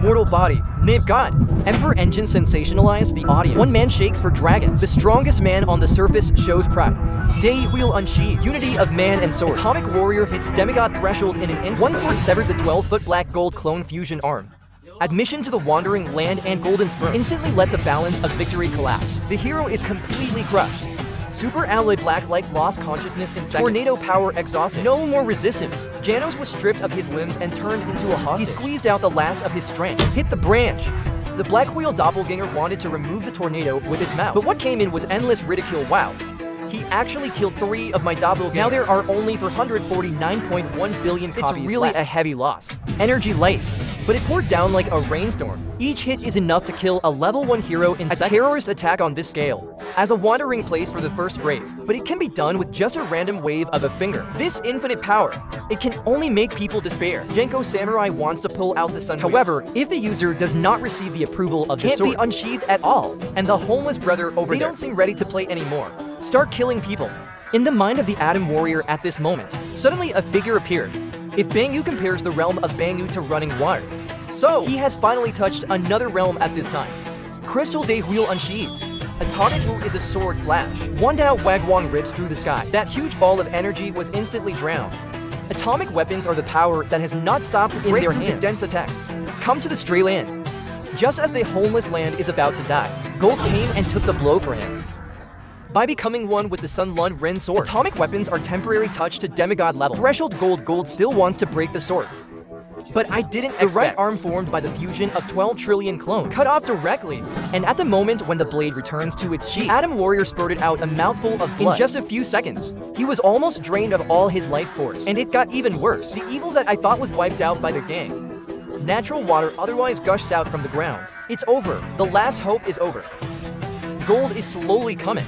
mortal body. Nib God. Emperor Engine sensationalized the audience. One man shakes for dragons. The strongest man on the surface shows pride. Day Wheel unsheathed. Unity of man and sword. Atomic Warrior hits demigod threshold in an instant. One sword severed the 12-foot black gold clone fusion arm. Admission to the wandering land and golden sperm instantly let the balance of victory collapse. The hero is completely crushed. Super alloy black light lost consciousness in seconds. Tornado power exhausted. No more resistance. Janos was stripped of his limbs and turned into a hostage. He squeezed out the last of his strength. Hit the branch. The Black Wheel doppelganger wanted to remove the tornado with his mouth. But what came in was endless ridicule. Wow. He actually killed 3 of my doppelgangers. Now there are only 449.1 billion copies. It's really a heavy loss. Energy light. But it poured down like a rainstorm. Each hit is enough to kill a level 1 hero in seconds. A terrorist attack on this scale. As a wandering place for the first brave, but it can be done with just a random wave of a finger. This infinite power, it can only make people despair. Genko Samurai wants to pull out the sun. However, if the user does not receive the approval of the sword, can't be unsheathed at all. And the homeless brother over there, don't seem ready to play anymore. Start killing people. In the mind of the Atom Warrior at this moment, suddenly a figure appeared. If Bangyu compares the realm of Bangyu to running water, so he has finally touched another realm at this time. Crystal Day Wheel unsheathed. Atomic Wu is a sword flash. Wandao Wagwong rips through the sky. That huge ball of energy was instantly drowned. Atomic weapons are the power that has not stopped in their hands. The dense attacks come to the stray land. Just as the homeless land is about to die, Gold came and took the blow for him. By becoming one with the Sun Lun Ren sword, atomic weapons are temporary touch to demigod level. Threshold Gold still wants to break the sword. But I didn't expect. The right arm formed by the fusion of 12 trillion clones cut off directly, and at the moment when the blade returns to its sheath, Atom Warrior spurted out a mouthful of blood. In just a few seconds, he was almost drained of all his life force, and it got even worse. The evil that I thought was wiped out by the gang. Natural water otherwise gushes out from the ground. It's over. The last hope is over. Gold is slowly coming.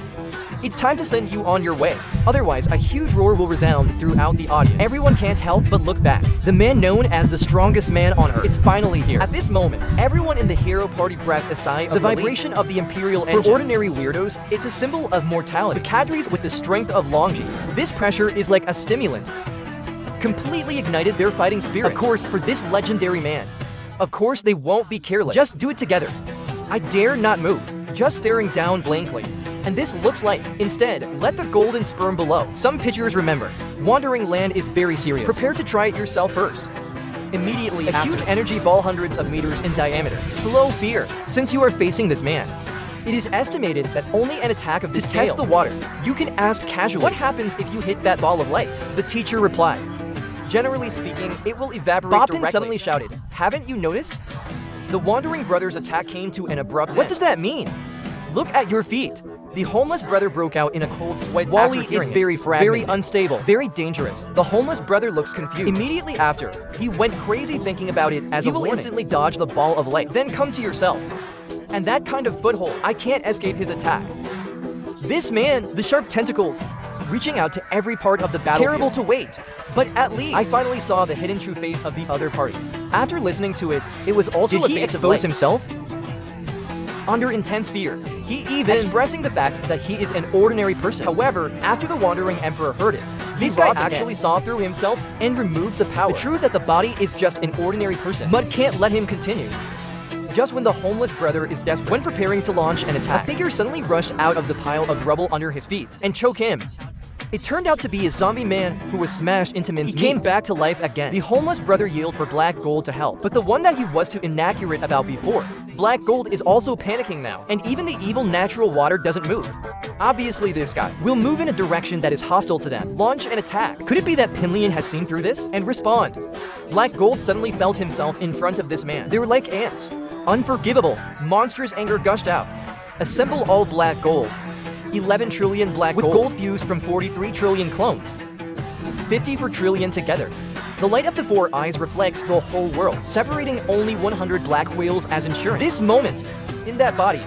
It's time to send you on your way. Otherwise, a huge roar will resound throughout the audience. Everyone can't help but look back. The man known as the strongest man on Earth, it's finally here. At this moment, everyone in the hero party breathed a sigh of relief. The vibration of the Imperial Engine. For ordinary weirdos, it's a symbol of mortality. The cadres with the strength of Longji. This pressure is like a stimulant. Completely ignited their fighting spirit. Of course, for this legendary man. Of course, they won't be careless. Just do it together. I dare not move. Just staring down blankly. And this looks like, instead, let the golden sperm below. Some pitchers remember, wandering land is very serious. Prepare to try it yourself first. Immediately a huge energy ball hundreds of meters in diameter. Slow fear, since you are facing this man. It is estimated that only an attack of this scale. To test the water, you can ask casually, what happens if you hit that ball of light? The teacher replied, generally speaking, it will evaporate directly. Suddenly shouted, haven't you noticed? The Wandering Brothers' attack came to an abrupt end. What does that mean? Look at your feet. The homeless brother broke out in a cold sweat. Wally is very fragmented, very unstable, very dangerous. The homeless brother looks confused. Immediately after, he went crazy thinking about it as a warning. He will instantly dodge the ball of light. Then come to yourself. And that kind of foothold, I can't escape his attack. This man, the sharp tentacles, reaching out to every part of the battlefield. Terrible to wait. But at least, I finally saw the hidden true face of the other party. After listening to it, it was also a face of light. Did he expose himself? Under intense fear, he even expressing the fact that he is an ordinary person. However, after the Wandering Emperor heard it, this guy actually saw through himself and removed the power. The truth that the body is just an ordinary person. Mud can't let him continue. Just when the homeless brother is desperate, when preparing to launch an attack, a figure suddenly rushed out of the pile of rubble under his feet and choked him. It turned out to be a zombie man who was smashed into mincemeat. He came back to life again. The homeless brother yelled for Black Gold to help, but the one that he was too inaccurate about before. Black Gold is also panicking now, and even the evil natural water doesn't move. Obviously this guy will move in a direction that is hostile to them. Launch an attack. Could it be that Pinlian has seen through this and respond? Black Gold suddenly felt himself in front of this man. They were like ants. Unforgivable. Monstrous anger gushed out. Assemble all Black Gold. 11 trillion black gold with gold fused from 43 trillion clones. 54 trillion together. The light of the 4 eyes reflects the whole world, separating only 100 black whales as insurance. This moment, in that body,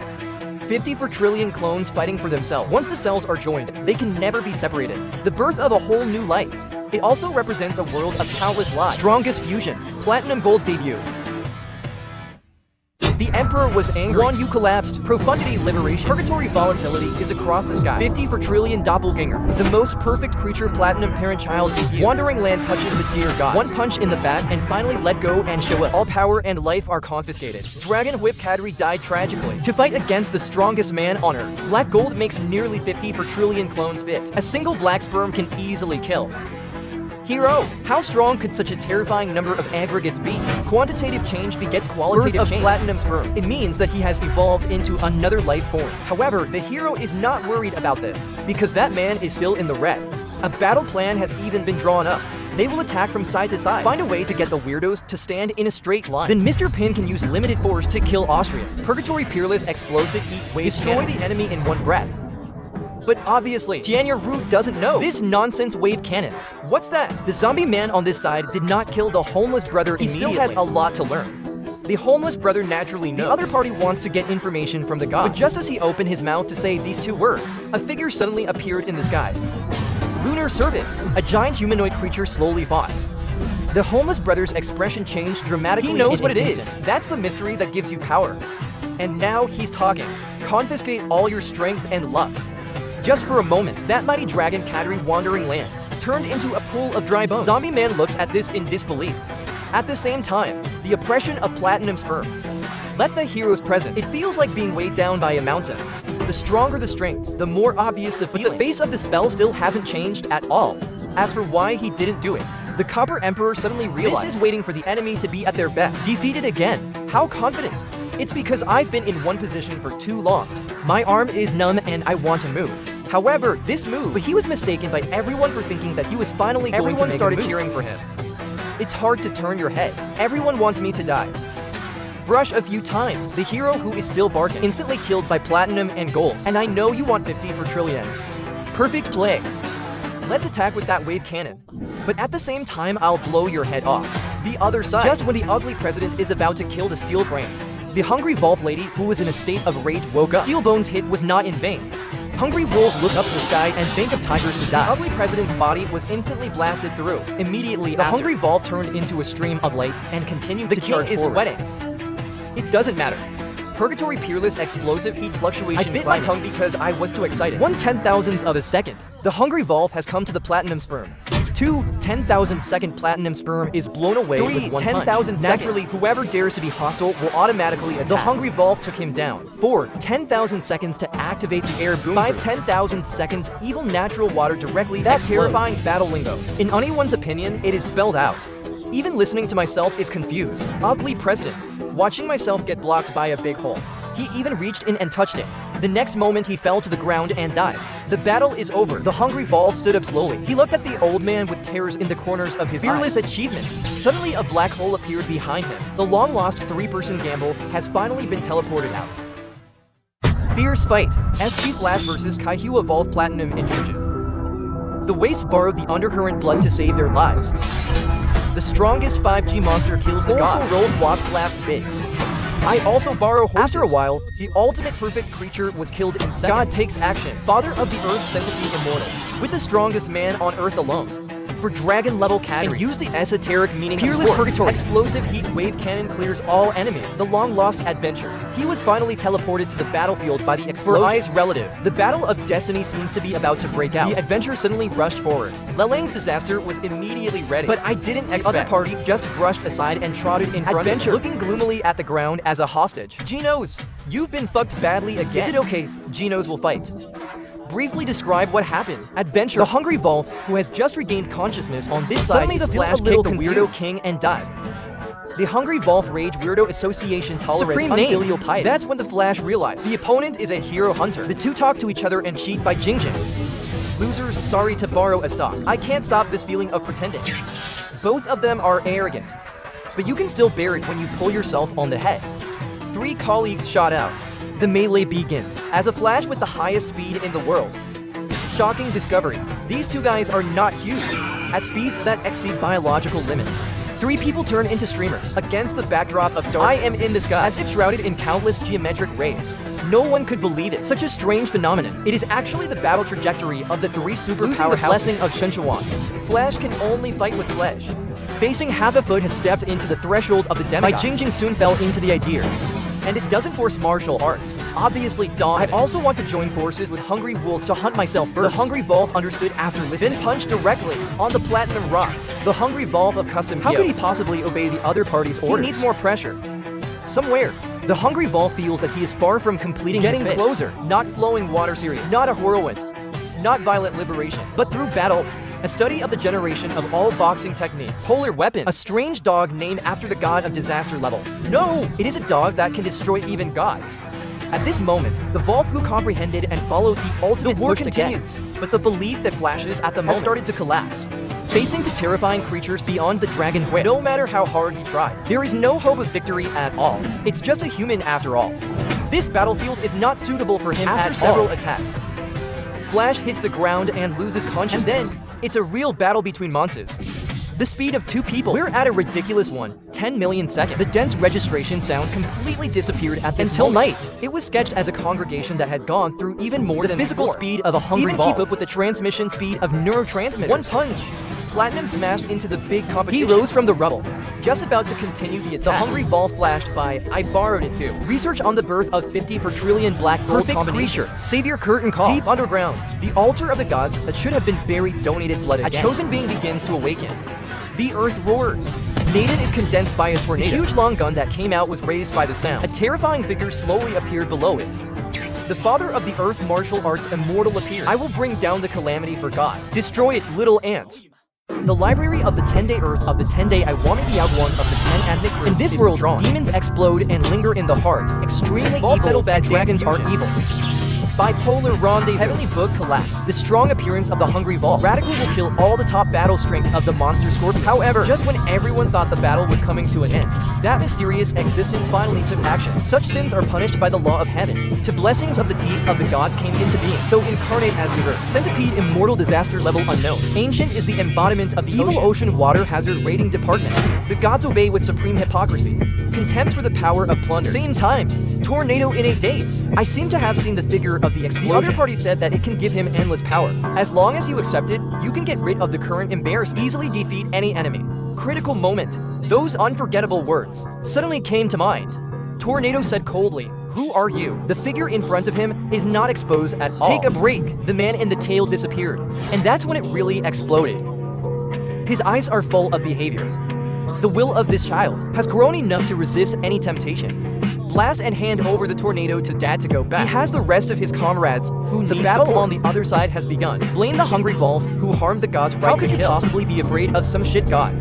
54 trillion clones fighting for themselves. Once the cells are joined, they can never be separated. The birth of a whole new life. It also represents a world of countless lives. Strongest fusion. Platinum Gold debut. The Emperor was angry. Guan Yu collapsed. Profundity liberation. Purgatory volatility is across the sky. 50 for trillion doppelganger. The most perfect creature platinum parent-child in here. Wandering Land touches the dear god. One punch in the back and finally let go and show up. All power and life are confiscated. Dragon Whip Kadri died tragically. To fight against the strongest man on Earth, Black Gold makes nearly 50 per trillion clones fit. A single black sperm can easily kill. Hero, how strong could such a terrifying number of aggregates be? Quantitative change begets qualitative change. Platinum sperm. It means that he has evolved into another life form. However, the hero is not worried about this, because that man is still in the red. A battle plan has even been drawn up. They will attack from side to side. Find a way to get the weirdos to stand in a straight line. Then Mr. Pin can use limited force to kill Austria. Purgatory Peerless Explosive Heat Wave destroy the enemy in one breath. But obviously, Jianya Root doesn't know this nonsense wave cannon. What's that? The zombie man on this side did not kill the homeless brother immediately. He still has a lot to learn. The homeless brother naturally knows. The other party wants to get information from the god. But just as he opened his mouth to say these two words, a figure suddenly appeared in the sky. Lunar Surface. A giant humanoid creature slowly fought. The homeless brother's expression changed dramatically. He knows what it is. That's the mystery that gives you power. And now he's talking. Confiscate all your strength and luck. Just for a moment, that mighty dragon Kadri Wandering Land turned into a pool of dry bones. Zombie Man looks at this in disbelief. At the same time, the oppression of platinum sperm. Let the heroes present. It feels like being weighed down by a mountain. The stronger the strength, the more obvious the feeling. But the face of the spell still hasn't changed at all. As for why he didn't do it, the Copper Emperor suddenly realized this is waiting for the enemy to be at their best. Defeated again. How confident? It's because I've been in one position for too long. My arm is numb and I want to move. However, this move, but he was mistaken by everyone for thinking that he was finally going to make a move. Everyone started cheering for him. It's hard to turn your head. Everyone wants me to die. Brush a few times. The hero who is still barking, instantly killed by platinum and gold. And I know you want 50 per trillion. Perfect play. Let's attack with that wave cannon. But at the same time, I'll blow your head off. The other side. Just when the ugly president is about to kill the steel frame, the hungry Wolf lady, who was in a state of rage, woke up. Steel Bone's hit was not in vain. Hungry wolves look up to the sky and think of tigers to die. The ugly president's body was instantly blasted through. Immediately, the hungry Wolf turned into a stream of light and continued to charge forward. The king is sweating. It doesn't matter. Purgatory Peerless Explosive Heat Fluctuation. I bit my tongue because I was too excited. 1/10,000th of a second. The hungry Wolf has come to the platinum sperm. 2 10,000 second platinum sperm is blown away. 3 10,000 naturally, whoever dares to be hostile will automatically attack. The hungry Wolf took him down. 4 10,000 seconds to activate the air boom. 5 10,000 seconds evil natural water directly. That terrifying battle lingo. In anyone's opinion, it is spelled out. Even listening to myself is confused. Ugly president. Watching myself get blocked by a big hole. He even reached in and touched it. The next moment he fell to the ground and died. The battle is over. The hungry Wolf stood up slowly. He looked at the old man with tears in the corners of his fearless achievement. Suddenly a black hole appeared behind him. The long-lost three-person gamble has finally been teleported out. Fierce fight. SG Flash vs Kaiju Evolved Platinum and Jujin. The Wastes borrowed the undercurrent blood to save their lives. The strongest 5G monster kills the gods. Also rolls wop slaps big. I also borrow horses. After a while, the ultimate perfect creature was killed in seconds. God takes action. Father of the Earth sent to be immortal. With the strongest man on Earth alone. For dragon level categories. And use the esoteric meaning Peerless of Purgatory. Explosive heat wave cannon clears all enemies. The long lost adventure. He was finally teleported to the battlefield by the explosion. For Ai's relative, the battle of destiny seems to be about to break out. The adventure suddenly rushed forward. Lelang's disaster was immediately ready. But I didn't expect. The other party just brushed aside and trotted in front of him, looking gloomily at the ground as a hostage. Genos, you've been fucked badly again. Is it okay? Genos will fight. Briefly describe what happened. Adventure. The hungry Wolf, who has just regained consciousness on this side, suddenly the Flash kicked the weirdo king and died. The hungry Wolf Rage Weirdo Association tolerates supreme unfilial piety. That's when the Flash realized the opponent is a hero hunter. The two talk to each other and cheat by Jingjing. Losers, sorry to borrow a stock. I can't stop this feeling of pretending. Both of them are arrogant. But you can still bear it when you pull yourself on the head. 3 colleagues shot out. The melee begins, as a Flash with the highest speed in the world. Shocking discovery. These two guys are not huge, at speeds that exceed biological limits. 3 people turn into streamers, against the backdrop of darkness. I am in the sky, as if shrouded in countless geometric rays. No one could believe it. Such a strange phenomenon. It is actually the battle trajectory of the 3 superpower the blessing of Shenchuan. Flash can only fight with flesh. Facing half a foot has stepped into the threshold of the demigod. My Jingjing soon fell into the idea. and it doesn't force martial arts. Obviously dominant. I also want to join forces with hungry wolves to hunt myself first. The hungry Volve understood after listening. Then punched directly on the platinum rock. The hungry Volve of custom. How could he possibly obey the other party's orders? He needs more pressure. Somewhere. The hungry Volve feels that he is far from completing his bits. Closer. Not flowing water series. Not a whirlwind. Not violent liberation. But through battle. A study of the generation of all boxing techniques. Polar weapon. A strange dog named after the god of disaster level. No! It is a dog that can destroy even gods. At this moment, the Volve who comprehended and followed the ultimate war continues. But the belief that flashes at the moment has started to collapse. Facing to terrifying creatures beyond the dragon whip. No matter how hard he tried, there is no hope of victory at all. It's just a human after all. This battlefield is not suitable for him after several attacks. Flash hits the ground and loses consciousness. And then, it's a real battle between monsters. The speed of two people. We're at a ridiculous 10 million seconds. The dense registration sound completely disappeared at this until night. It was sketched as a congregation that had gone through even more than the physical speed of a hungry Volve. Keep up with the transmission speed of neurotransmitters. One punch. Platinum smashed into the big competition. He rose from the rubble. Just about to continue the attack. The hungry Volve flashed by, I borrowed it too. Research on the birth of 54 trillion black gold combination. Savior curtain call. Deep underground. The altar of the gods that should have been buried donated blood again. A chosen being begins to awaken. The earth roars. Naden is condensed by a tornado. The huge long gun that came out was raised by the sound. A terrifying figure slowly appeared below it. The father of the earth martial arts immortal appears. I will bring down the calamity for God. Destroy it, little ants. The library of the 10-day earth of the 10-day I want to be out one of the 10 ethnic groups. In this world, demons explode and linger in the heart. Extremely evil, bad dragons are evil. Bipolar rendezvous. Heavenly book collapse. The strong appearance of the hungry Volve radically will kill all the top battle strength of the monster scorpion. However, just when everyone thought the battle was coming to an end, that mysterious existence finally took action. Such sins are punished by the law of heaven. To blessings of the deep of the gods came into being. So incarnate as we heard. Centipede immortal disaster level unknown. Ancient is the embodiment of the evil ocean water hazard rating department. The gods obey with supreme hypocrisy. Contempt for the power of plunder. Same time. Tornado in 8 days. I seem to have seen the figure of the explosion. The other party said that it can give him endless power. As long as you accept it, you can get rid of the current embarrassment. Easily defeat any enemy. Critical moment. Those unforgettable words suddenly came to mind. Tornado said coldly, "Who are you?" The figure in front of him is not exposed at all. Take a break. The man in the tail disappeared. And that's when it really exploded. His eyes are full of behavior. The will of this child has grown enough to resist any temptation. Blast and hand over the tornado to dad to go back. He has the rest of his comrades who need the battle support. On the other side has begun. Blame the hungry Volve who harmed the gods right. How could you possibly be afraid of some shit god?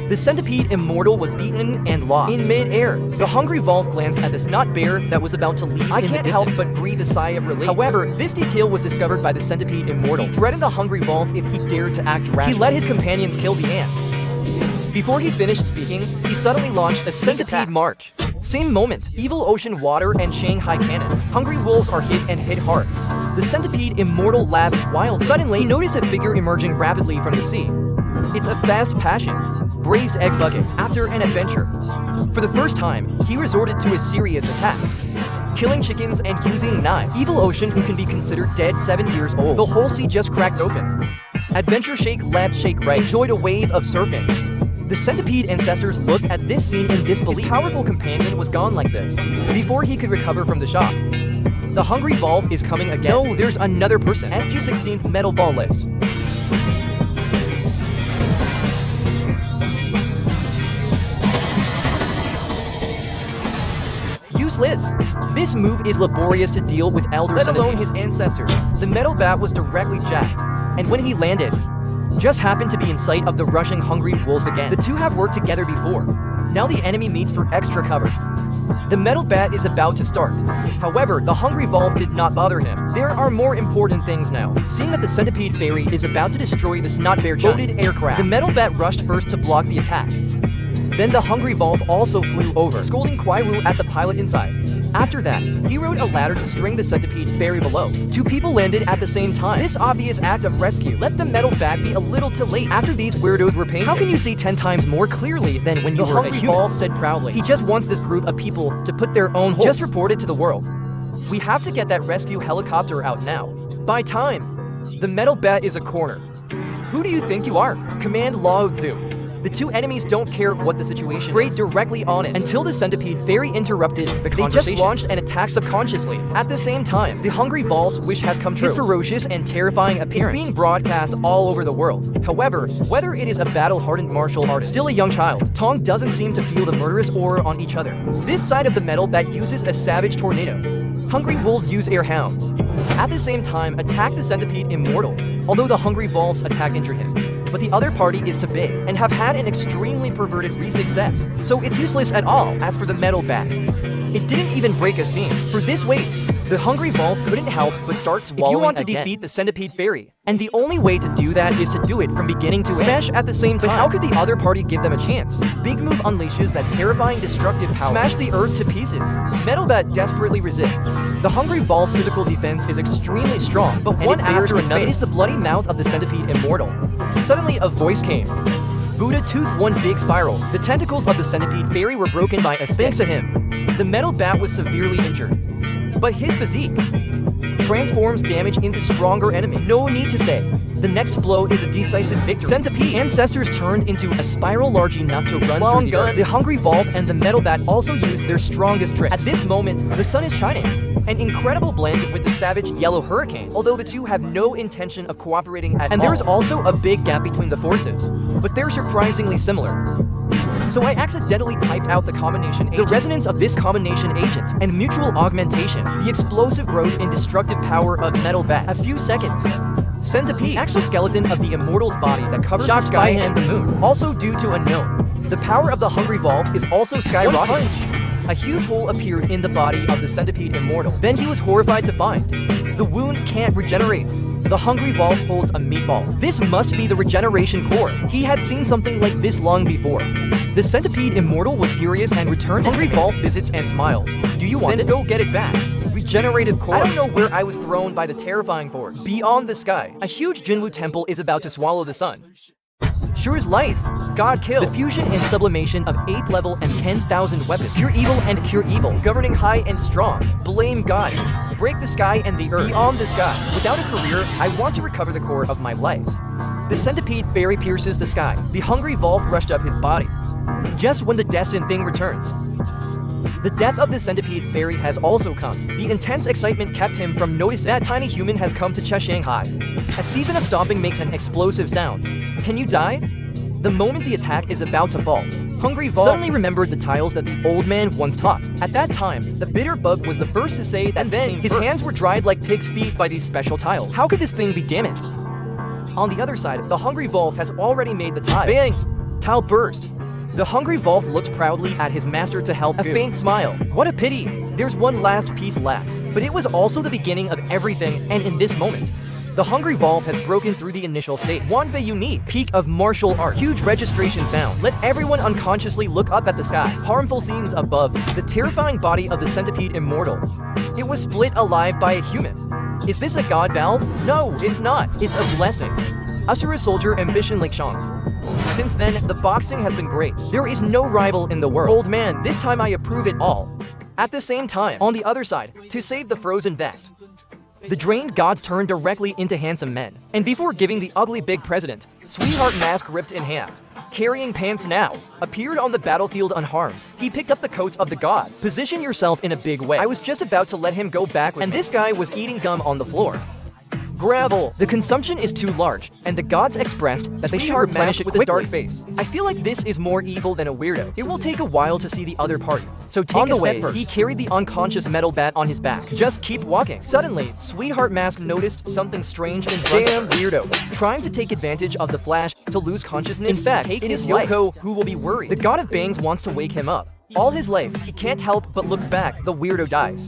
The centipede immortal was beaten and lost. In mid-air, the hungry Volve glanced at the snot bear that was about to leave in the distance. I can't help but breathe a sigh of relief. However, this detail was discovered by the centipede immortal. He threatened the hungry Volve if he dared to act rashly. He let his companions kill the ant. Before he finished speaking, he suddenly launched a centipede march. Same moment, evil ocean water and Shanghai cannon. Hungry wolves are hit and hit hard. The centipede immortal laughed wildly. Suddenly, he noticed a figure emerging rapidly from the sea. It's a fast passion. Braised egg bucket. After an adventure. For the first time, he resorted to a serious attack. Killing chickens and using knives. Evil ocean who can be considered dead 7 years old. The whole sea just cracked open. Adventure shake, lab shake right. Enjoyed a wave of surfing. The centipede ancestors looked at this scene in disbelief. His powerful companion was gone like this, before he could recover from the shock. The hungry Volve is coming again. No, there's another person. SG-16th Metal Ball List. Useless. This move is laborious to deal with elder let alone his ancestors. The metal bat was directly jacked, and when he landed, just happened to be in sight of the rushing hungry wolves again. The two have worked together before. Now the enemy meets for extra cover. The metal bat is about to start. However, the hungry Volve did not bother him. There are more important things now. Seeing that the centipede fairy is about to destroy the snot bear loaded aircraft, the metal bat rushed first to block the attack. Then the hungry Volve also flew over, scolding Kwaiwu at the pilot inside. After that, he rode a ladder to string the centipede fairy below. Two people landed at the same time. This obvious act of rescue let the metal bat be a little too late. After these weirdos were painted, how can you see 10 times more clearly than when you were a human? The hungry Volve said proudly. He just wants this group of people to put their own holes. Just report it to the world. We have to get that rescue helicopter out now. By time. The metal bat is a corner. Who do you think you are? Command Lao Tzu. The two enemies don't care what the situation sprayed directly on it until the centipede fairy interrupted the conversation. They just launched an attack subconsciously. At the same time, the Hungry Vol's wish has come true. His ferocious and terrifying appearance is being broadcast all over the world. However, whether it is a battle-hardened martial artist, still a young child, Tong doesn't seem to feel the murderous aura on each other. This side of the metal bat uses a savage tornado. Hungry wolves use air hounds. At the same time, attack the centipede immortal, although the Hungry Vol's attack injured him. But the other party is too big and have had an extremely perverted success, so it's useless at all. As for the metal bat, it didn't even break a seam. For this waste, the Hungry Wolf couldn't help but start swallowing. If you want to defeat the centipede fairy, and the only way to do that is to do it from beginning to smash at the same time. But how could the other party give them a chance? Big Move unleashes that terrifying destructive power. Smash the earth to pieces. Metal Bat desperately resists. The Hungry Wolf's physical defense is extremely strong, but one after another. It is the bloody mouth of the centipede immortal. Suddenly a voice came. Buddha Tooth one big spiral. The tentacles of the centipede fairy were broken by a stick. Thanks to him, the metal bat was severely injured. But his physique transforms damage into stronger enemies. No need to stay. The next blow is a decisive victory. Centipede ancestors turned into a spiral large enough to run through the earth. The Hungry Wolf and the metal bat also used their strongest tricks. At this moment, the sun is shining. An incredible blend with the savage yellow hurricane, although the two have no intention of cooperating at all. And there's also a big gap between the forces, but they're surprisingly similar. So I accidentally typed out the combination agent. The resonance of this combination agent and mutual augmentation, the explosive growth and destructive power of metal bat. A few seconds. Centipede, exoskeleton of the immortal's body that covers the sky and the moon. Also due to unknown, the power of the Hungry Wolf is also skyrocketing. A huge hole appeared in the body of the centipede immortal. Then he was horrified to find the wound can't regenerate. The Hungry Wolf holds a meatball. This must be the regeneration core. He had seen something like this long before. The centipede immortal was furious and returned. Hungry Wolf visits and smiles. Do you want it? Then go get it back. Regenerative core. I don't know where I was thrown by the terrifying force. Beyond the sky, a huge Jinwu temple is about to swallow the sun. Sure is life. God kill. The fusion and sublimation of 8th level and 10,000 weapons. Pure evil and cure evil. Governing high and strong. Blame God. Break the sky and the earth. Beyond the sky. Without a career, I want to recover the core of my life. The centipede fairy pierces the sky. The Hungry Wolf rushed up his body. Just when the destined thing returns. The death of the centipede fairy has also come. The intense excitement kept him from noticing that tiny human has come to Shanghai. A season of stomping makes an explosive sound. Can you die? The moment the attack is about to fall, Hungry Wolf suddenly remembered the tiles that the old man once taught. At that time, the bitter bug was the first to say that, and then his hands were dried like pig's feet by these special tiles. How could this thing be damaged? On the other side, the Hungry Wolf has already made the tile. Bang! Tile burst. The Hungry Wolf looked proudly at his master to help. A faint smile. What a pity. There's one last piece left. But it was also the beginning of everything, and in this moment, the Hungry Wolf has broken through the initial state. One unique peak of martial arts. Huge registration sound. Let everyone unconsciously look up at the sky. Harmful scenes above. The terrifying body of the centipede immortal. It was split alive by a human. Is this a god valve? No, it's not. It's a blessing. Asura soldier ambition Lake Shang. Since then, the boxing has been great. There is no rival in the world. Old man, this time I approve it all. At the same time, on the other side, to save the frozen vest. The drained gods turned directly into handsome men. And before giving the ugly big president, sweetheart mask ripped in half. Carrying pants now, appeared on the battlefield unharmed. He picked up the coats of the gods. Position yourself in a big way. I was just about to let him go back with me. This guy was eating gum on the floor. Gravel. The consumption is too large, and the gods expressed that they should replenish it with a dark face. I feel like this is more evil than a weirdo. It will take a while to see the other party, so take a step first. He carried the unconscious metal bat on his back. Just keep walking. Suddenly, Sweetheart Mask noticed something strange in front of him. Damn weirdo. Trying to take advantage of the flash to lose consciousness. In fact, it is Yoko who will be worried. The god of bangs wants to wake him up. All his life, he can't help but look back. The weirdo dies.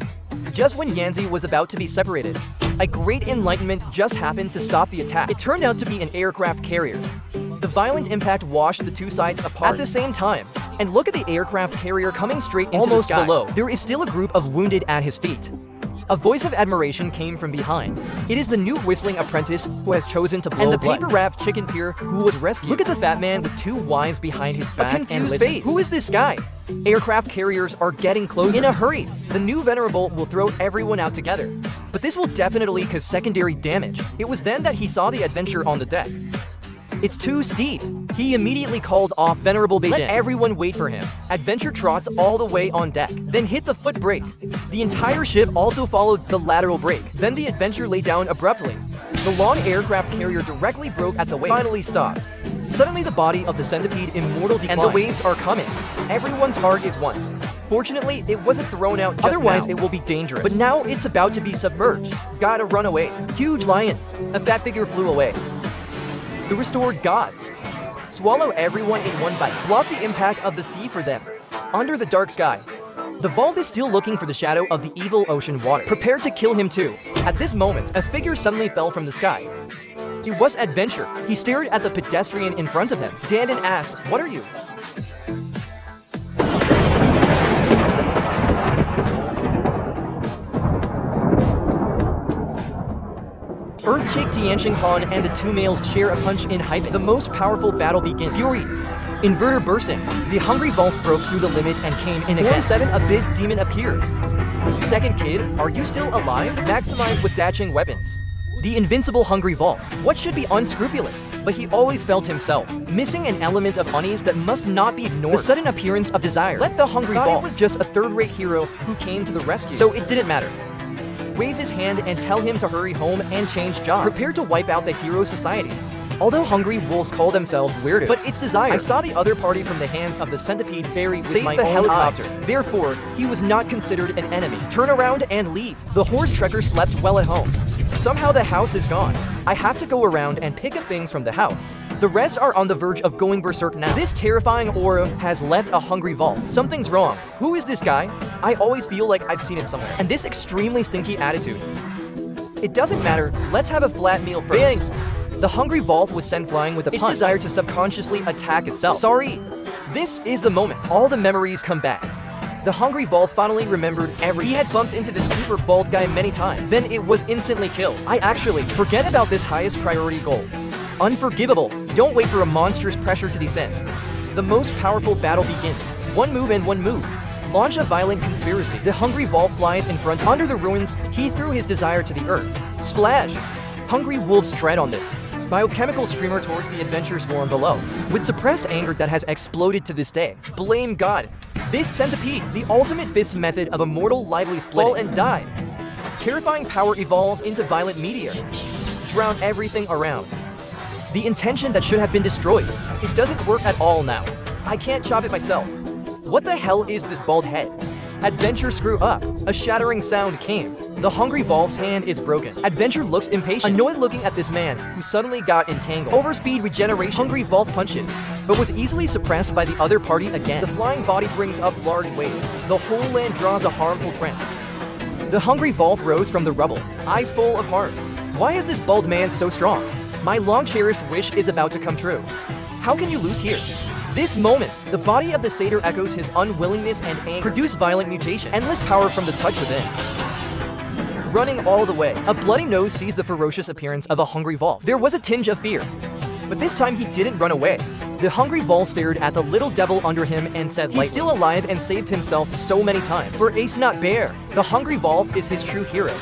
Just when Yanzi was about to be separated, a great enlightenment just happened to stop the attack. It turned out to be an aircraft carrier. The violent impact washed the two sides apart at the same time. And look at the aircraft carrier coming straight into the sky. Below. There is still a group of wounded at his feet. A voice of admiration came from behind. It is the new whistling apprentice who has chosen to blow blood. And the paper-wrapped chicken peer who was rescued. Look at the fat man with two wives behind his back. A confused face. Who is this guy? Aircraft carriers are getting closer. In a hurry. The new venerable will throw everyone out together. But this will definitely cause secondary damage. It was then that he saw the adventure on the deck. It's too steep. He immediately called off Venerable Beijing. Let everyone wait for him. Adventure trots all the way on deck, then hit the foot brake. The entire ship also followed the lateral brake. Then the Adventure lay down abruptly. The long aircraft carrier directly broke at the waves. Finally stopped. Suddenly the body of the centipede immortal declined, and the waves are coming. Everyone's heart is once. Fortunately, it wasn't thrown out just otherwise now. It will be dangerous. But now it's about to be submerged. Gotta run away. Huge lion. A fat figure flew away. The restored gods. Swallow everyone in one bite. Block the impact of the sea for them. Under the dark sky. The Valve is still looking for the shadow of the evil ocean water, prepared to kill him too. At this moment, a figure suddenly fell from the sky. It was Adventure. He stared at the pedestrian in front of him. Dandan asked, "What are you?" Earthshake Tianxing Han and the two males share a punch in hype. The most powerful battle begins. Fury. Inverter bursting. The hungry Valve broke through the limit and came in again. 7 Abyss Demon appears. Second kid, are you still alive? Maximize with dashing weapons. The invincible hungry Valve. What should be unscrupulous? But he always felt himself missing an element of unease that must not be ignored. The sudden appearance of desire. Let the hungry Valve. It was just a third-rate hero who came to the rescue, so it didn't matter. Wave his hand and tell him to hurry home and change jobs. Prepare to wipe out the hero society. Although hungry wolves call themselves weirdos, but it's desire. I saw the other party from the hands of the centipede fairy with my own helicopter. Therefore, he was not considered an enemy. Turn around and leave. The horse trekker slept well at home. Somehow the house is gone. I have to go around and pick up things from the house. The rest are on the verge of going berserk now. This terrifying aura has left a hungry Valve. Something's wrong. Who is this guy? I always feel like I've seen it somewhere. And this extremely stinky attitude. It doesn't matter. Let's have a flat meal first. Bang! The hungry Valve was sent flying with a punch. Its desire to subconsciously attack itself. Sorry. This is the moment. All the memories come back. The hungry Valve finally remembered everything. He had bumped into the super bald guy many times. Then it was instantly killed. I actually forget about this highest priority goal. Unforgivable. Don't wait for a monstrous pressure to descend. The most powerful battle begins. One move and one move. Launch a violent conspiracy. The hungry Valve flies in front. Under the ruins, he threw his desire to the earth. Splash! Hungry wolves tread on this. Biochemical streamer towards the adventure swarm below. With suppressed anger that has exploded to this day. Blame God. This centipede, the ultimate fist method of immortal lively splitting. Fall and die. Terrifying power evolves into violent meteor. Drown everything around. The intention that should have been destroyed. It doesn't work at all now. I can't chop it myself. What the hell is this bald head? Adventure screw up. A shattering sound came. The hungry Valve's hand is broken. Adventure looks impatient, annoyed looking at this man who suddenly got entangled. Overspeed regeneration. Hungry Valve punches, but was easily suppressed by the other party again. The flying body brings up large waves. The whole land draws a harmful trend. The hungry Valve rose from the rubble, eyes full of heart. Why is this bald man so strong? My long-cherished wish is about to come true. How can you lose here? This moment, the body of the satyr echoes his unwillingness and anger. Produce violent mutation. Endless power from the touch within. Running all the way, a bloody nose sees the ferocious appearance of a hungry Valve. There was a tinge of fear, but this time he didn't run away. The hungry Valve stared at the little devil under him and said lightly, he's still alive and saved himself so many times. For Ace Not Bear, the hungry Valve is his true hero,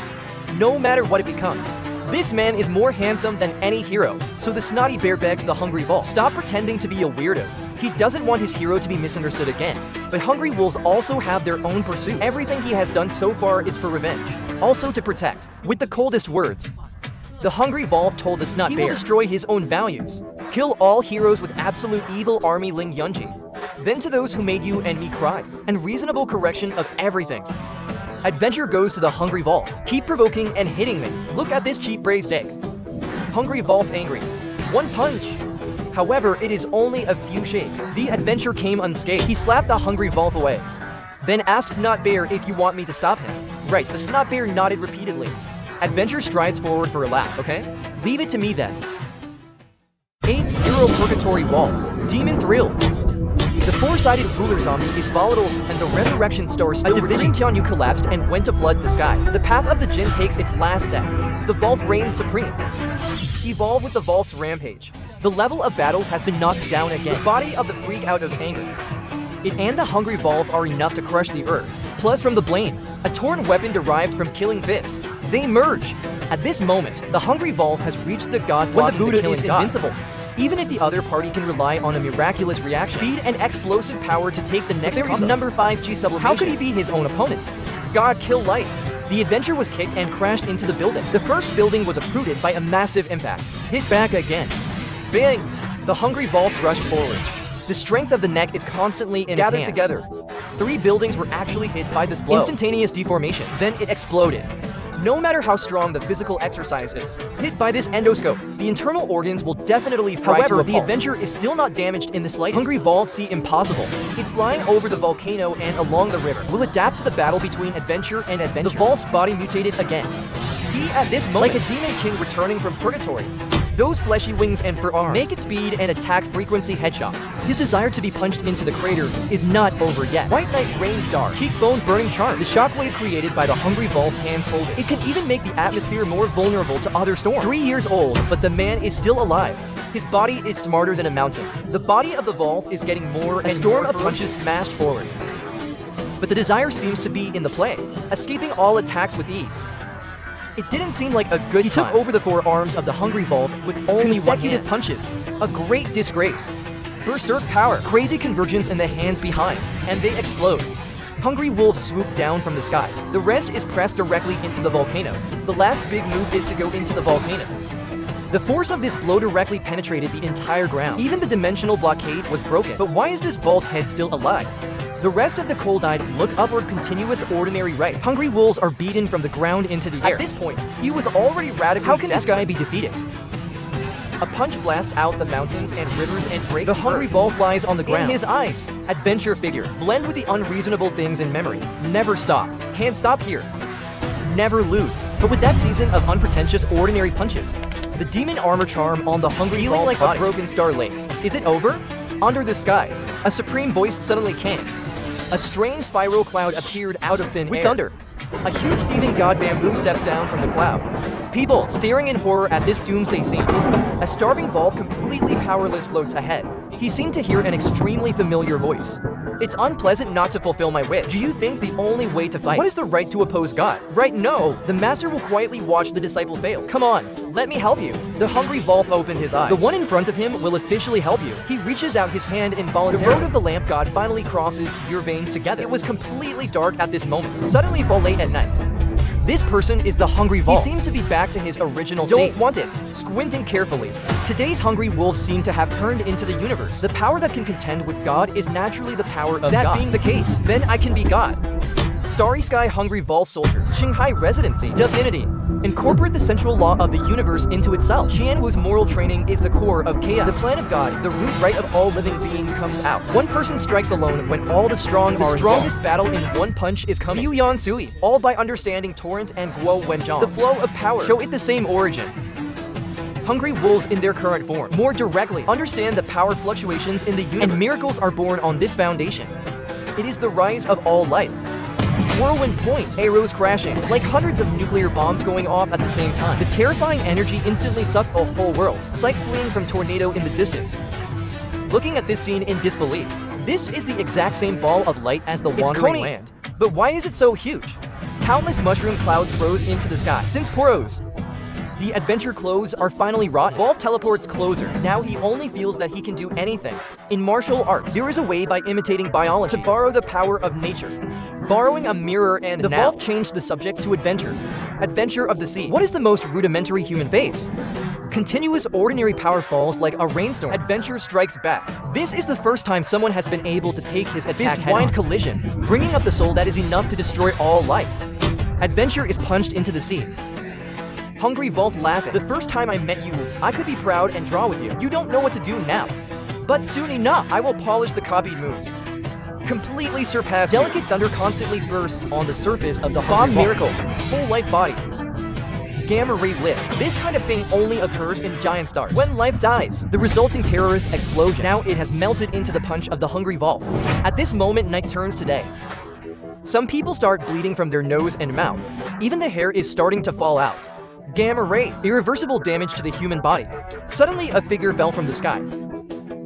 no matter what it becomes. This man is more handsome than any hero, so the snotty bear begs the hungry Valve, stop pretending to be a weirdo. He doesn't want his hero to be misunderstood again. But hungry wolves also have their own pursuits. Everything he has done so far is for revenge, also to protect. With the coldest words, the hungry Valve told the snot bear he will destroy his own values. Kill all heroes with absolute evil army Ling Yunji. Then to those who made you and me cry, and reasonable correction of everything. Adventure goes to the hungry Valve. Keep provoking and hitting me. Look at this cheap braised egg. Hungry Valve angry. One punch. However, it is only a few shakes. The adventure came unscathed. He slapped the hungry Valve away. Then asked Snot Bear if you want me to stop him. Right, the Snot Bear nodded repeatedly. Adventure strides forward for a laugh, okay? Leave it to me then. 8th Hero Purgatory Walls. Demon Thrill. The four-sided ruler zombie is volatile and the resurrection star still retreats. A division Tianyu collapsed and went to flood the sky. The path of the Jin takes its last step. The Valve reigns supreme. Evolve with the Valve's rampage. The level of battle has been knocked down again. The body of the freak out of anger. It and the hungry Valve are enough to crush the earth. Plus from the blame, a torn weapon derived from Killing Fist. They merge. At this moment, the hungry Valve has reached the god when the Buddha is invincible. even if the other party can rely on a miraculous reaction, speed, and explosive power to take the next combo. There is number 5G sublimation. How could he be his own opponent? God kill light. The adventure was kicked and crashed into the building. The first building was uprooted by a massive impact. Hit back again. Bang! The hungry Volf rushed forward. The strength of the neck is constantly in gathered together. 3 buildings were actually hit by this blow. Instantaneous deformation. Then it exploded. No matter how strong the physical exercise is, hit by this endoscope, the internal organs will definitely fry. However, the adventure is still not damaged in the slightest. Hungry Volf see impossible. It's flying over the volcano and along the river. Will adapt to the battle between adventure and adventure. The Volf's body mutated again. He, at this moment, like a demon king returning from purgatory. Those fleshy wings and fur arms make its speed and attack frequency headshot. His desire to be punched into the crater is not over yet. White Knight Rain Star, cheekbone burning charm. The shockwave created by the hungry Volf's hands folded. It can even make the atmosphere more vulnerable to other storms. 3 years old, but the man is still alive. His body is smarter than a mountain. The body of the Volf is getting more and a storm of punches smashed forward. But the desire seems to be in the play, escaping all attacks with ease. It didn't seem like a good time. He took over the forearms of the hungry Volf with only consecutive punches. A great disgrace. Berserk power, crazy convergence in the hands behind, and they explode. Hungry wolves swoop down from the sky. The rest is pressed directly into the volcano. The last big move is to go into the volcano. The force of this blow directly penetrated the entire ground. Even the dimensional blockade was broken. But why is this bald head still alive? The rest of the cold-eyed look upward continuous ordinary right. Hungry wolves are beaten from the ground into the air. At this point, he was already radically How can this guy be defeated? A punch blasts out the mountains and rivers and breaks the hungry Volf lies on the ground. In his eyes, adventure figure. Blend with the unreasonable things in memory. Never stop. Can't stop here. Never lose. But with that season of unpretentious ordinary punches, the demon armor charm on the hungry Volf's like body. A broken star lake. Is it over? Under the sky, a supreme voice suddenly came. A strange spiral cloud appeared out of thin air. With thunder, a huge thieving god bamboo steps down from the cloud. People staring in horror at this doomsday scene. A starving Volf completely powerless floats ahead. He seemed to hear an extremely familiar voice. It's unpleasant not to fulfill my wish. Do you think the only way to fight? What is the right to oppose God? Right, no. The master will quietly watch the disciple fail. Come on, let me help you. The hungry Volf opened his eyes. The one in front of him will officially help you. He reaches out his hand involuntarily. The road of the lamp god finally crosses your veins together. It was completely dark at this moment. Suddenly fall late at night. This person is the hungry Volf. He seems to be back to his original state. Don't want it. Squinting carefully. Today's hungry wolves seem to have turned into the universe. The power that can contend with God is naturally the power of God. That being the case, then I can be God. Starry Sky Hungry Volf Soldiers. Shanghai Residency. Divinity. Incorporate the central law of the universe into itself. Qianwu's moral training is the core of chaos. The plan of God, the root right of all living beings, comes out. One person strikes alone when all the strong are strongest battle in one punch is coming. Liu Yan Sui, all by understanding Torrent and Guo Wenjiang. The flow of power, show it the same origin. Hungry wolves in their current form. More directly, understand the power fluctuations in the universe. And miracles are born on this foundation. It is the rise of all life. Whirlwind point, arrows crashing, like hundreds of nuclear bombs going off at the same time. The terrifying energy instantly sucked a whole world. Sykes fleeing from tornado in the distance. Looking at this scene in disbelief. This is the exact same ball of light as the wandering land. But why is it so huge? Countless mushroom clouds rose into the sky. Since Poros, the adventure clothes are finally rotten. Volf teleports closer. Now he only feels that he can do anything. In martial arts, there is a way by imitating biology to borrow the power of nature. Borrowing a mirror and the Volf changed the subject to adventure. Adventure of the sea. What is the most rudimentary human phase? Continuous ordinary power falls like a rainstorm. Adventure strikes back. This is the first time someone has been able to take his attack head-on. Collision, bringing up the soul that is enough to destroy all life. Adventure is punched into the sea. Hungry Volf laughing. The first time I met you, I could be proud and draw with you. You don't know what to do now. But soon enough, I will polish the copied moves. Completely surpassed. Delicate thunder constantly bursts on the surface of the bomb miracle. Full life body. Gamma ray blitz. This kind of thing only occurs in giant stars. When life dies, the resulting terrorist explosion. Now it has melted into the punch of the hungry Volf. At this moment, night turns to day. Some people start bleeding from their nose and mouth. Even the hair is starting to fall out. Gamma ray. Irreversible damage to the human body. Suddenly, a figure fell from the sky.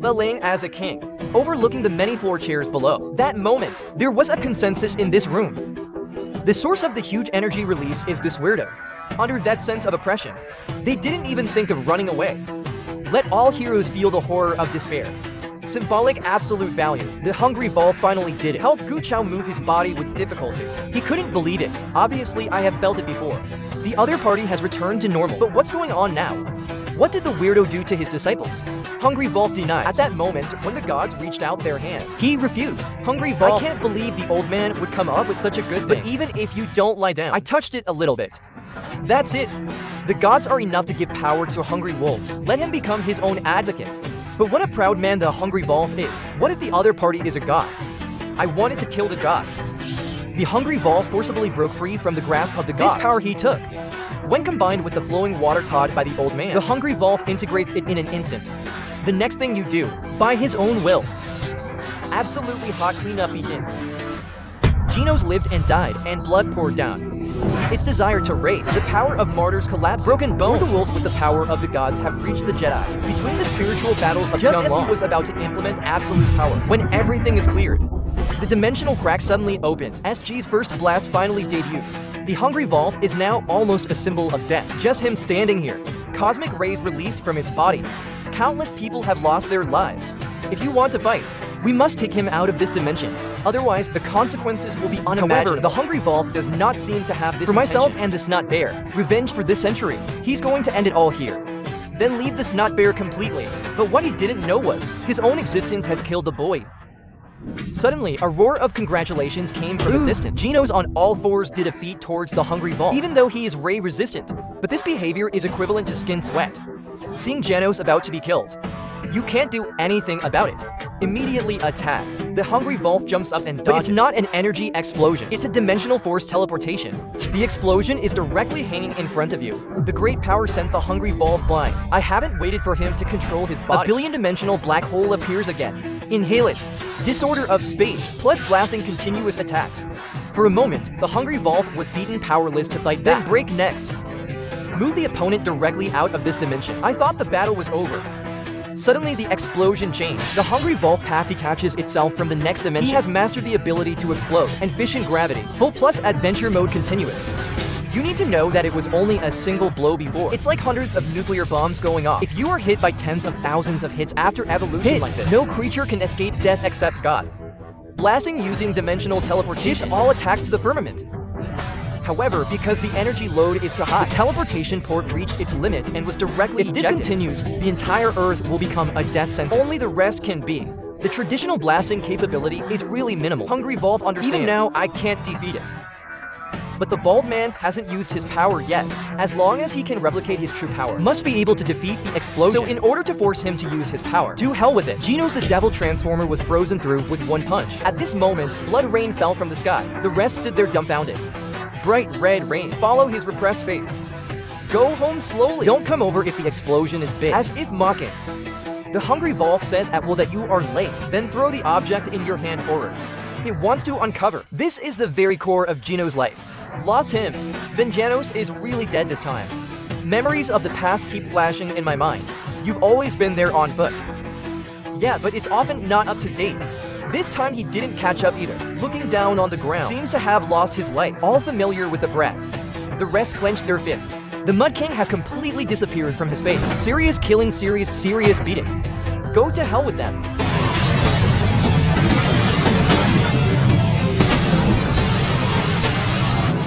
Laying as a king, overlooking the many floor chairs below. That moment, there was a consensus in this room. The source of the huge energy release is this weirdo. Under that sense of oppression, they didn't even think of running away. Let all heroes feel the horror of despair. Symbolic absolute value. The hungry Volve finally did it. Help Gu Chao move his body with difficulty. He couldn't believe it. Obviously, I have felt it before. The other party has returned to normal. But what's going on now? What did the weirdo do to his disciples? Hungry Volve denied. At that moment, when the gods reached out their hands, he refused. Hungry Volve, I can't believe the old man would come up with such a good thing. But even if you don't lie down, I touched it a little bit. That's it. The gods are enough to give power to hungry wolves. Let him become his own advocate. But what a proud man the hungry Volve is. What if the other party is a god? I wanted to kill the god. The hungry Volve forcibly broke free from the grasp of the gods. This power he took. When combined with the flowing water taught by the old man, the hungry Volve integrates it in an instant. The next thing you do, by his own will. Absolutely hot cleanup begins. Genos lived and died, and blood poured down. Its desire to rage, the power of martyrs collapses. Broken bones. The wolves with the power of the gods have reached the Jedi. Between the spiritual battles of just as he was about to implement absolute power, when everything is cleared, the dimensional crack suddenly opened. SG's first blast finally debuts. The hungry Volve is now almost a symbol of death. Just him standing here. Cosmic rays released from its body. Countless people have lost their lives. If you want to fight, we must take him out of this dimension. Otherwise, the consequences will be unimaginable. However, the hungry Volve does not seem to have this intention. For myself and the Snot Bear, revenge for this century. He's going to end it all here. Then leave the Snot Bear completely. But what he didn't know was, his own existence has killed the boy. Suddenly, a roar of congratulations came from the distance. Genos on all fours did a feat towards the hungry Volve, even though he is ray resistant. But this behavior is equivalent to skin sweat. Seeing Genos about to be killed, you can't do anything about it. Immediately attack. The hungry Volve jumps up and dodges. But it's not an energy explosion. It's a dimensional force teleportation. The explosion is directly hanging in front of you. The great power sent the hungry Volve flying. I haven't waited for him to control his body. A billion-dimensional black hole appears again. Inhale it. Disorder of space, plus blasting continuous attacks. For a moment, the hungry Volve was beaten powerless to fight back. Then break next. Move the opponent directly out of this dimension. I thought the battle was over. Suddenly, the explosion changed. The hungry Volve path detaches itself from the next dimension. He has mastered the ability to explode and fish in gravity. Full plus adventure mode continuous. You need to know that it was only a single blow before. It's like hundreds of nuclear bombs going off. If you are hit by tens of thousands of hits after evolution like this, no creature can escape death except God. Blasting using dimensional teleportation all attacks to the firmament. However, because the energy load is too high, the teleportation port reached its limit and was directly ejected. If this continues, the entire Earth will become a death sentence. Only the rest can be. The traditional blasting capability is really minimal. Hungry Volve understands. Even now, I can't defeat it. But the bald man hasn't used his power yet. As long as he can replicate his true power, must be able to defeat the explosion. So in order to force him to use his power, to hell with it. Genos the Devil Transformer was frozen through with one punch. At this moment, blood rain fell from the sky. The rest stood there dumbfounded. Bright red rain follow his repressed face. Go home slowly. Don't come over if the explosion is big. As if mocking. The hungry Volve says at will that you are late. Then throw the object in your hand forward. It wants to uncover. This is the very core of Genos' life. Lost him. Then Genos is really dead this time. Memories of the past keep flashing in my mind. You've always been there on foot. Yeah, but it's often not up to date. This time he didn't catch up either. Looking down on the ground, seems to have lost his life. All familiar with the breath. The rest clenched their fists. The Mud King has completely disappeared from his face. Serious killing, serious beating. Go to hell with them.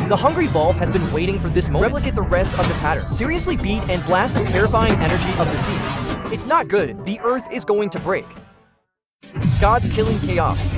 The hungry Volve has been waiting for this moment. Replicate the rest of the pattern. Seriously beat and blast the terrifying energy of the sea. It's not good. The Earth is going to break. Gods killing chaos.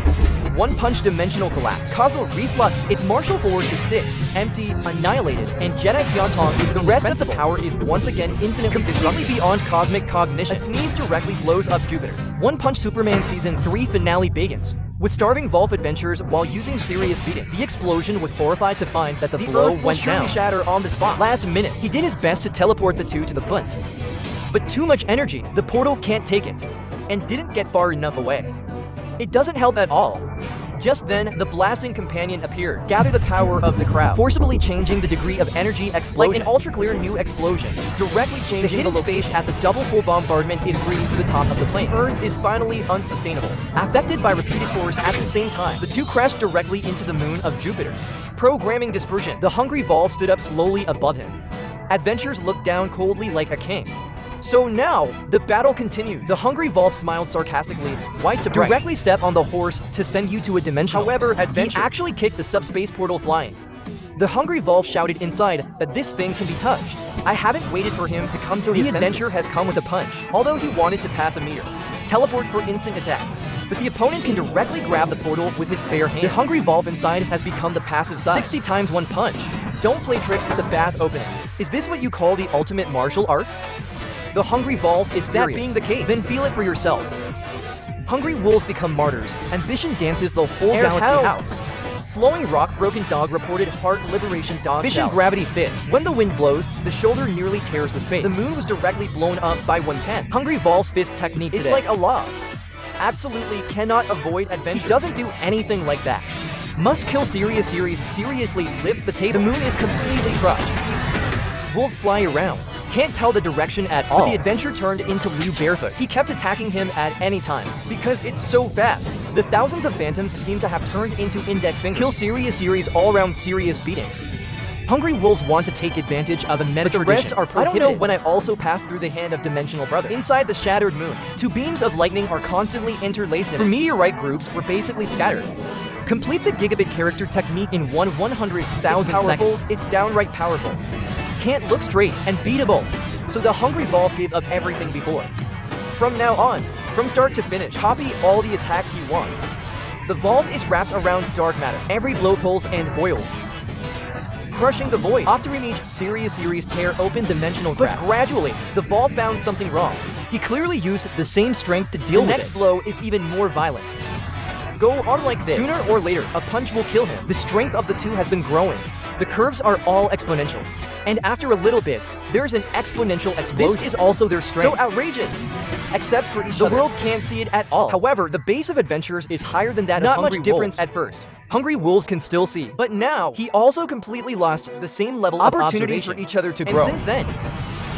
One punch dimensional collapse. Causal reflux. Its martial force is stick, empty, annihilated, and Jedi Tiantong is the rest of the power is once again infinite, completely beyond cosmic cognition. A sneeze directly blows up Jupiter. One Punch Superman Season 3 finale begins. With starving Volve adventures while using serious beating. The explosion was horrified to find that the blow went down. Shatter on the spot. Last minute, he did his best to teleport the two to the front. But too much energy, the portal can't take it, and didn't get far enough away. It doesn't help at all. Just then, the blasting companion appeared, gather the power of the crowd, forcibly changing the degree of energy explosion. Like an ultra-clear new explosion, directly changing the hidden space at the double full bombardment is green to the top of the plane. The Earth is finally unsustainable. Affected by repeated force at the same time, the two crashed directly into the moon of Jupiter. Programming dispersion. The hungry Volve stood up slowly above him. Adventures looked down coldly like a king. So now, the battle continues. The hungry Wolf smiled sarcastically, white to bright. Directly step on the horse to send you to a dimension. However, Adventure actually kicked the subspace portal flying. The hungry Wolf shouted inside that this thing can be touched. I haven't waited for him to come to his senses. The Adventure has come with a punch, although he wanted to pass a meter. Teleport for instant attack. But the opponent can directly grab the portal with his bare hands. The hungry Wolf inside has become the passive side. 60 times one punch. Don't play tricks with the bath opening. Is this what you call the ultimate martial arts? The hungry Wolf is furious. That being the case, then feel it for yourself. Hungry wolves become martyrs. Ambition dances the whole galaxy house. Flowing rock broken dog reported heart liberation dog Vision shell. Gravity fist. When the wind blows, the shoulder nearly tears the space. The moon was directly blown up by 110. Hungry Wolf's fist technique today. It's like a law. Absolutely cannot avoid Adventure. He doesn't do anything like that. Must kill seriously lift the table. The moon is completely crushed. Wolves fly around. Can't tell the direction at all. But the Adventure turned into Liu barefoot. He kept attacking him at any time because it's so fast. The thousands of phantoms seem to have turned into index fingers. Kill series all around serious beating. Hungry wolves want to take advantage of a meta tradition. But the rest are prohibited. I don't know when I also passed through the hand of Dimensional Brother. Inside the shattered moon, two beams of lightning are constantly interlaced in it. For meteorite groups were basically scattered. Complete the gigabit character technique in 100,000 seconds. It's downright powerful. Can't look straight and beatable. So the hungry Wolf gave up everything before. From now on, from start to finish, copy all the attacks he wants. The Wolf is wrapped around dark matter. Every blow pulls and boils. Crushing the void. After each series tear open dimensional grasp. But gradually, the Wolf found something wrong. He clearly used the same strength to deal with it. The next blow is even more violent. Go on like this. Sooner or later, a punch will kill him. The strength of the two has been growing. The curves are all exponential. And after a little bit, there's an exponential explosion. This is also their strength. So outrageous. Except for each other. The world can't see it at all. However, the base of adventures is higher than that of hungry wolves. Not much difference at first. Hungry wolves can still see. But now, he also completely lost the same level of opportunities for each other to grow. And since then,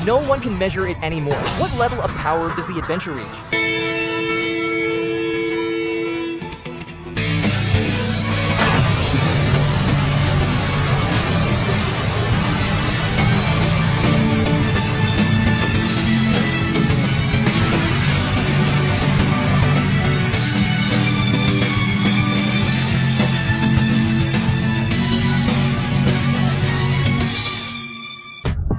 no one can measure it anymore. What level of power does the adventure reach?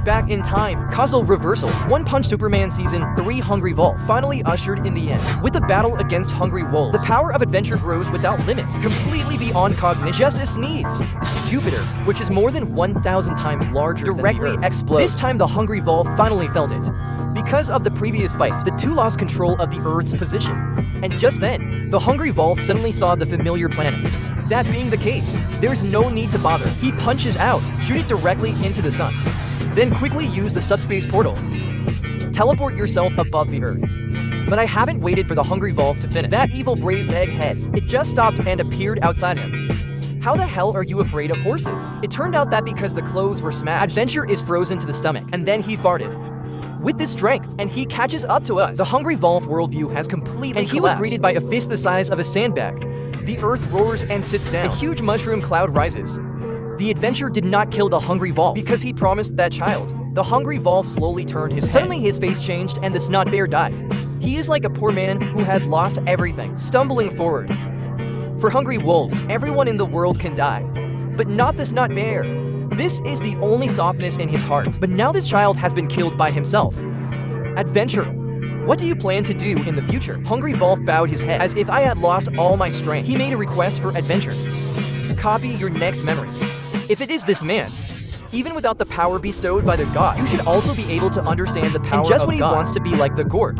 Back in time, causal reversal. One Punch Superman Season 3 Hungry Wolf finally ushered in the end. With the battle against Hungry Wolves, the power of adventure grows without limit, completely beyond cognition. Just a sneeze. Jupiter, which is more than 1,000 times larger, directly explodes. This time the Hungry Wolf finally felt it. Because of the previous fight, the two lost control of the Earth's position. And just then, the Hungry Wolf suddenly saw the familiar planet. That being the case, there's no need to bother. He punches out, shoot it directly into the sun. Then quickly use the subspace portal. Teleport yourself above the Earth. But I haven't waited for the Hungry Wolf to finish. That evil braised egg head, it just stopped and appeared outside him. How the hell are you afraid of horses? It turned out that because the clothes were smashed, Adventure is frozen to the stomach, and then he farted. With this strength, and he catches up to us. The Hungry Wolf worldview has completely collapsed. And he was greeted by a fist the size of a sandbag. The Earth roars and sits down. A huge mushroom cloud rises. The Adventure did not kill the Hungry Wolf because he promised that child. The Hungry Wolf slowly turned his head. Suddenly his face changed and the snot bear died. He is like a poor man who has lost everything, stumbling forward. For hungry wolves, everyone in the world can die. But not the snot bear. This is the only softness in his heart. But now this child has been killed by himself. Adventure. What do you plan to do in the future? Hungry Wolf bowed his head as if I had lost all my strength. He made a request for adventure. Copy your next memory. If it is this man, even without the power bestowed by the god, you should also be able to understand the power of God. And just when he wants to be like the gourd.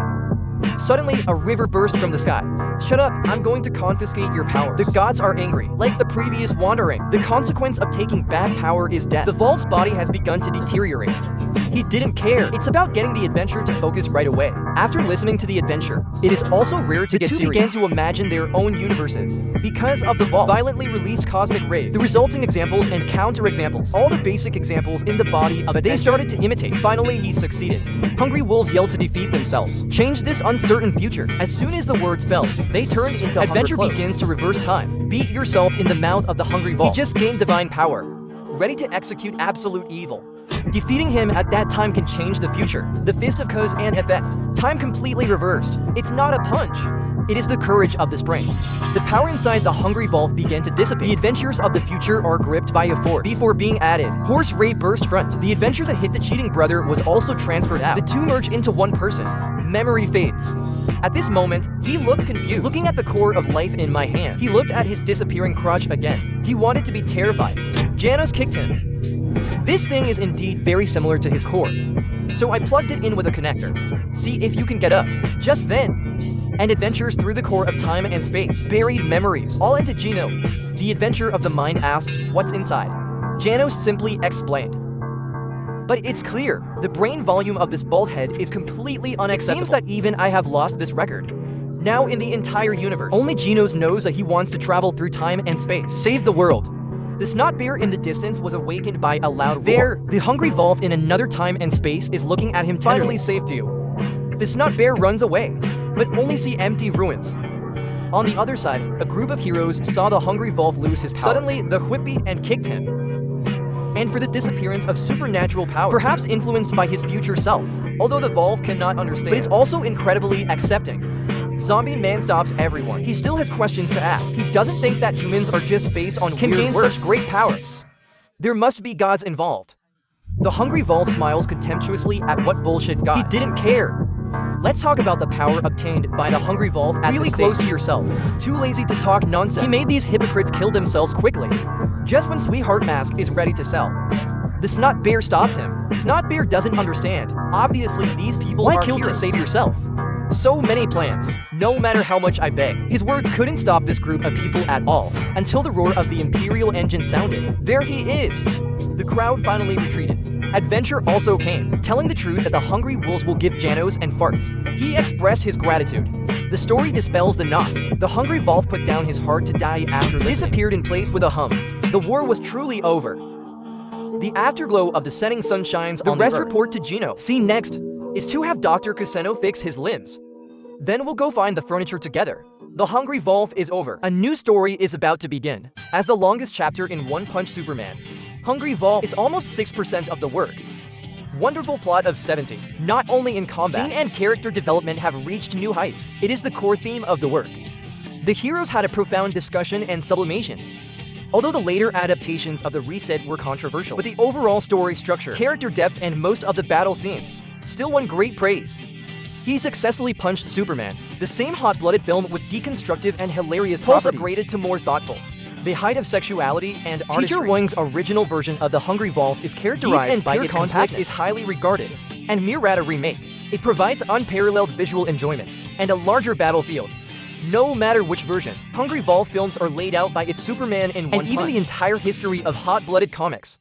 Suddenly, a river burst from the sky. Shut up, I'm going to confiscate your powers. The gods are angry, like the previous wandering. The consequence of taking bad power is death. The wolf's body has begun to deteriorate. He didn't care. It's about getting the adventure to focus right away. After listening to the adventure, it is also rare to get serious. The two began to imagine their own universes. Because of the wolf violently released cosmic rays, the resulting examples and counter-examples, all the basic examples in the body of it, they started to imitate. Finally, he succeeded. Hungry wolves yelled to defeat themselves. Change this uncertain future. As soon as the words fell, they turned into adventure begins to reverse time. Beat yourself in the mouth of the hungry wolf. He just gained divine power, ready to execute absolute evil. Defeating him at that time can change the future. The fist of cause and effect. Time completely reversed. It's not a punch. It is the courage of the spring. The power inside the hungry Volf began to dissipate. The adventures of the future are gripped by a force. Before being added, Horse Ray burst front. The adventure that hit the cheating brother was also transferred out. The two merge into one person. Memory fades. At this moment, he looked confused. Looking at the core of life in my hand, he looked at his disappearing crutch again. He wanted to be terrified. Janos kicked him. This thing is indeed very similar to his core. So I plugged it in with a connector. See if you can get up. Just then. And adventures through the core of time and space. Buried memories. All into Geno. The adventure of the mind asks, what's inside? Janos simply explained. But it's clear, the brain volume of this bald head is completely unacceptable. It seems that even I have lost this record. Now in the entire universe, only Genos knows that he wants to travel through time and space. Save the world. The snot bear in the distance was awakened by a loud roar. There, the hungry Volf in another time and space is looking at him tenderly. Finally saved you. The snot bear runs away, but only see empty ruins. On the other side, a group of heroes saw the hungry Volf lose his power. Suddenly, the whippy and kicked him. And for the disappearance of supernatural power, perhaps influenced by his future self. Although the Volf cannot understand, but it's also incredibly accepting. Zombie man stops everyone. He still has questions to ask. He doesn't think that humans are just based on can gain such great power. There must be gods involved. The hungry Volf smiles contemptuously at what bullshit god. He didn't care. Let's talk about the power obtained by the hungry Volf at really close to yourself. Too lazy to talk nonsense. He made these hypocrites kill themselves quickly. Just when Sweetheart Mask is ready to sell. The Snot Bear stopped him. Snot Bear doesn't understand. Obviously, these people are killed to save yourself. So many plans, no matter how much I beg. His words couldn't stop this group of people at all, until the roar of the Imperial engine sounded. There he is! The crowd finally retreated. Adventure also came, telling the truth that the hungry wolves will give Janos and farts. He expressed his gratitude. The story dispels the knot. The hungry Volf put down his heart to die after listening. Disappeared in place with a hum. The war was truly over. The afterglow of the setting sun shines on the rest report to Geno. Scene next is to have Dr. Kuseno fix his limbs. Then we'll go find the furniture together. The hungry Volf is over. A new story is about to begin. As the longest chapter in One Punch Superman, Hungry Volf, it's almost 6% of the work. Wonderful plot of 70. Not only in combat, scene and character development have reached new heights. It is the core theme of the work. The heroes had a profound discussion and sublimation. Although the later adaptations of the reset were controversial, but the overall story structure, character depth, and most of the battle scenes still won great praise. He successfully punched Superman, the same hot-blooded film with deconstructive and hilarious properties, upgraded to more thoughtful. The height of sexuality and artistry. Teacher Wang's original version of the Hungry Volf is characterized by its conflict is highly regarded, and Mirata remake. It provides unparalleled visual enjoyment and a larger battlefield. No matter which version, Hungry Volf films are laid out by its Superman in one punch. And even the entire history of hot-blooded comics.